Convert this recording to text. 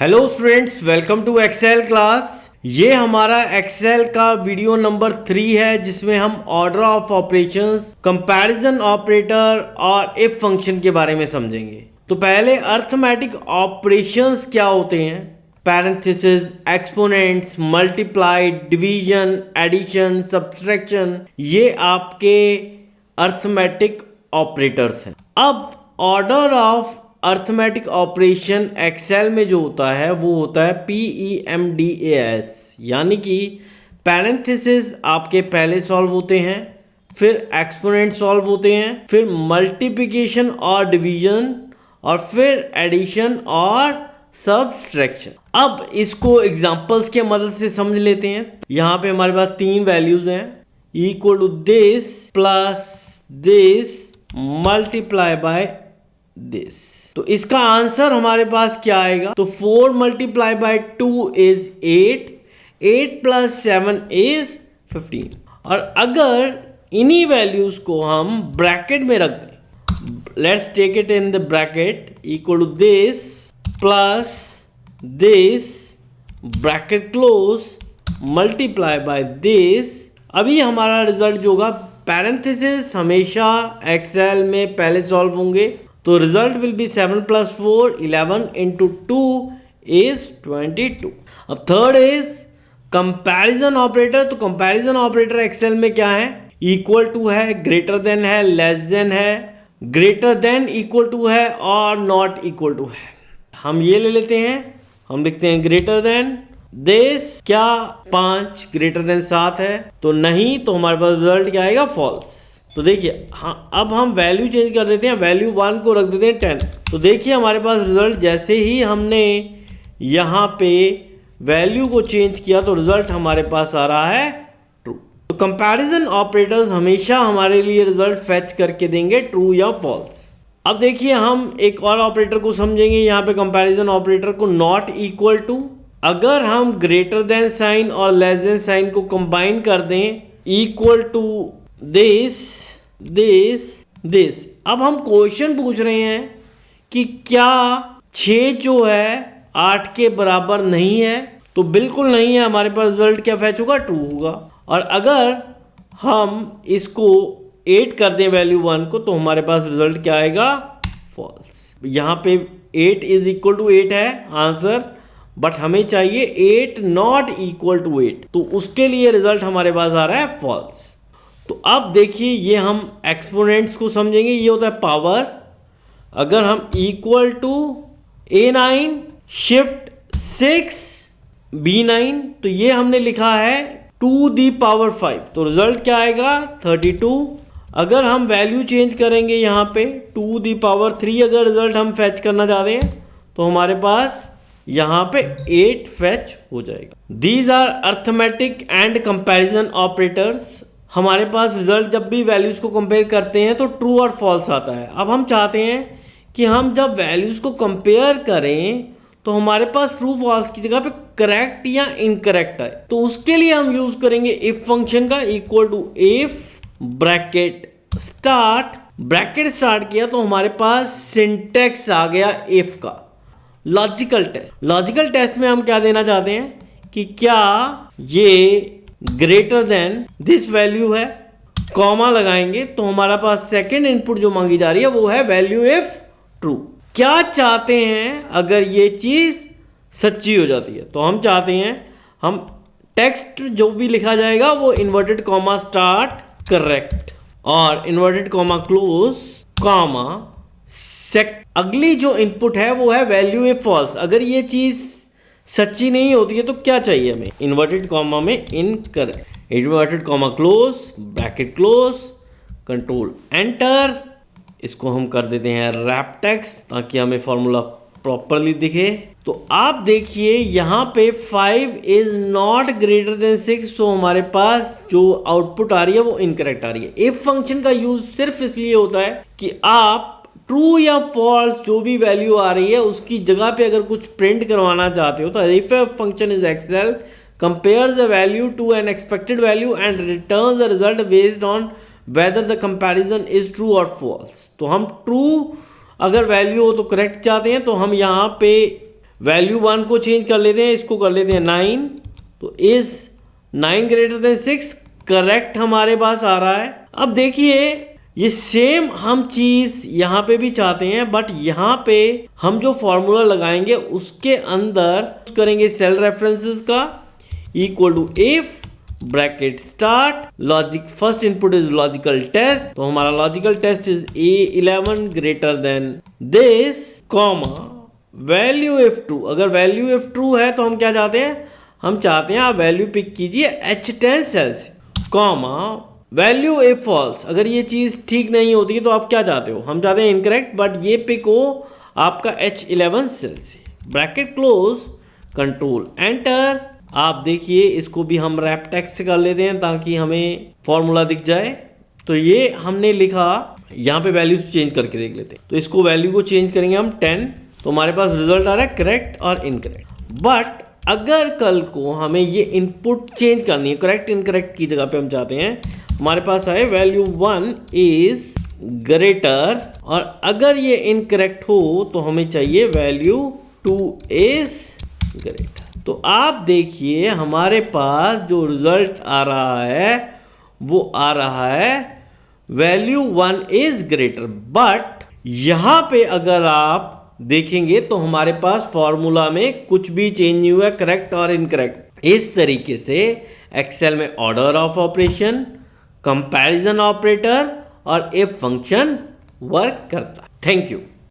Hello students, welcome to Excel class. ये हमारा Excel का वीडियो नंबर 3 है जिसमें हम order of operations, comparison operator और इफ फंक्शन के बारे में समझेंगे। तो पहले अर्थमेटिक ऑपरेशंस क्या होते हैं, parenthesis, exponents, multiply, division, addition, subtraction, ये आपके अर्थमेटिक ऑपरेटर्स हैं। अब order of arithmetic operation Excel में जो होता है वो होता है PEMDAS, यानी कि पैरेंथेसिस आपके पहले सॉल्व होते हैं, फिर एक्सपोनेंट सॉल्व होते हैं, फिर मल्टीप्लिकेशन और डिवीजन, और फिर एडिशन और सब्सट्रैक्शन। अब इसको एग्जांपल्स के मदद से समझ लेते हैं। यहाँ पे हमारे पास 3 वैल्यूज हैं, equal to this plus this multiply by this. तो इसका आंसर हमारे पास क्या आएगा? तो 4 multiply by 2 is 8, 8 plus 7 is 15। और अगर इन्हीं वैल्यूज को हम ब्रैकेट में रख दें, let's take it in the bracket, equal to this plus this bracket close multiply by this, अभी हमारा रिजल्ट जो होगा, पैरेंथेसिस हमेशा एक्सेल में पहले सॉल्व होंगे, तो result will be 7 plus 4 11 into 2 is 22। अब थर्ड इज कंपैरिजन ऑपरेटर। तो कंपैरिजन ऑपरेटर एक्सेल में क्या है? इक्वल टू है, ग्रेटर देन है, लेस देन है, ग्रेटर देन इक्वल टू है और नॉट इक्वल टू है। हम ये ले लेते हैं, हम लिखते हैं ग्रेटर देन दिस, क्या 5 ग्रेटर देन 7 है? तो नहीं, तो हमारे पास रिजल्ट क्या आएगा? फॉल्स। तो देखिए, हाँ, अब हम वैल्यू चेंज कर देते हैं, वैल्यू 1 को रख देते हैं 10। तो देखिए हमारे पास रिजल्ट, जैसे ही हमने यहाँ पे वैल्यू को चेंज किया तो रिजल्ट हमारे पास आ रहा है ट्रू। तो कंपैरिजन ऑपरेटर्स हमेशा हमारे लिए रिजल्ट फेच करके देंगे ट्रू या फॉल्स। अब देखिए हम एक और ऑपरेटर को समझेंगे यहाँ पे, कंपैरिजन ऑपरेटर को, नॉट इक्वल टू। अगर हम ग्रेटर देन साइन और लेस देन साइन को कंबाइन कर दें, equal to this this this. अब हम क्वेश्चन पूछ रहे हैं कि क्या 6 जो है 8 के बराबर नहीं है? तो बिल्कुल नहीं है, हमारे पास रिजल्ट क्या फैच होगा? ट्रू होगा। और अगर हम इसको 8 कर दें वैल्यू 1 को, तो हमारे पास रिजल्ट क्या आएगा? फॉल्स। यहाँ पे 8 इज इक्वल टू 8 है आंसर, बट हमें चाहिए 8 नॉट इक्वल टू 8, तो उसके लिए रिजल्ट हमारे पास आ रहा है फॉल्स। तो अब देखिए, ये हम एक्सपोनेंट्स को समझेंगे, ये होता है पावर। अगर हम equal to A9 shift 6 B9, तो ये हमने लिखा है 2 दी पावर 5, तो रिजल्ट क्या आएगा? 32। अगर हम वैल्यू चेंज करेंगे यहाँ पे 2 दी पावर 3, अगर रिजल्ट हम फैच करना चाहते हैं, तो हमारे पास यहाँ पे 8 फैच हो जाएगा। These are arithmetic and comparison operators. हमारे पास रिजल्ट जब भी वैल्यूज़ को कंपेयर करते हैं तो ट्रू और फॉल्स आता है। अब हम चाहते हैं कि हम जब वैल्यूज़ को कंपेयर करें तो हमारे पास ट्रू फॉल्स की जगह पे करेक्ट या इनकरेक्ट आए, तो उसके लिए हम यूज़ करेंगे इफ फंक्शन का, equal to if bracket start. Bracket start किया तो हमारे पास सिंटेक्स आ गया इफ का। लॉजिकल टेस्ट, लॉजिकल टेस्ट में हम क्या देना चाहते हैं कि क्या ये ग्रेटर देन दिस वैल्यू है, कॉमा लगाएंगे तो हमारा पास सेकेंड इनपुट जो मांगी जा रही है वो है वैल्यू इफ ट्रू। क्या चाहते हैं अगर ये चीज सच्ची हो जाती है? तो हम चाहते हैं हम टेक्स्ट जो भी लिखा जाएगा वो इन्वर्टेड कॉमा स्टार्ट करेक्ट और इन्वर्टेड कॉमा क्लोज कॉमा अगली जो इनपुट है वो है वैल्यू इफ फॉल्स। अगर ये चीज सच्ची नहीं होती है तो क्या चाहिए हमें? इन्वर्टेड कॉमा में incorrect, inverted comma close, bracket close, control enter. इसको हम कर देते हैं रैप टेक्स्ट ताकि हमें फॉर्मूला प्रॉपरली दिखे। तो आप देखिए यहाँ पे 5 इज नॉट ग्रेटर देन 6, तो हमारे पास जो आउटपुट आ रही है वो इनकरेक्ट आ रही है। इफ फंक्शन का यूज सिर्फ इसलिए होता है कि आप ट्रू या फॉल्स जो भी वैल्यू आ रही है उसकी जगह पे अगर कुछ प्रिंट करवाना चाहते हो तो if a function is Excel compares the value to an expected value and returns the result based on whether the comparison is true और फॉल्स। तो हम ट्रू अगर वैल्यू हो तो करेक्ट चाहते हैं, तो हम यहाँ पे वैल्यू 1 को चेंज कर लेते हैं, इसको कर लेते हैं 9। तो इज 9 ग्रेटर देन 6 करेक्ट हमारे पास आ रहा है। अब देखिए ये सेम हम चीज यहां पे भी चाहते हैं, बट यहां पे हम जो फॉर्मूला लगाएंगे उसके अंदर करेंगे सेल रेफरेंसेस का equal to if bracket start logic first input is logical test, तो हमारा logical test is A11 greater than this comma value if true. अगर वैल्यू इफ ट्रू है तो हम क्या चाहते हैं, हम चाहते हैं आप वैल्यू पिक कीजिए H10 सेल से, कॉमा वैल्यू इफ फॉल्स। अगर ये चीज ठीक नहीं होती है तो आप क्या चाहते हो, हम चाहते हैं इनकरेक्ट, बट ये पिक हो आपका H11 सेल से, ब्रैकेट क्लोज कंट्रोल एंटर। आप देखिए इसको भी हम रैप टेक्स्ट से कर लेते हैं ताकि हमें फॉर्मूला दिख जाए। तो ये हमने लिखा, यहाँ पे वैल्यूज चेंज करके देख लेते हैं। तो इसको वैल्यू को चेंज करेंगे हम 10, तो हमारे पास रिजल्ट आ रहा है करेक्ट और इनकरेक्ट। बट अगर कल को हमें ये इनपुट चेंज करनी है, करेक्ट इनकरेक्ट की जगह पे हम चाहते हैं हमारे पास आए वैल्यू 1 इज ग्रेटर, और अगर ये इनकरेक्ट हो तो हमें चाहिए वैल्यू 2 इज ग्रेटर। तो आप देखिए हमारे पास जो रिजल्ट आ रहा है वो आ रहा है वैल्यू 1 इज ग्रेटर। बट यहां पे अगर आप देखेंगे तो हमारे पास फॉर्मूला में कुछ भी चेंज नहीं हुआ है, करेक्ट और इनकरेक्ट। इस तरीके से एक्सेल में order of operation, comparison operator और इफ फंक्शन वर्क करता है। Thank you.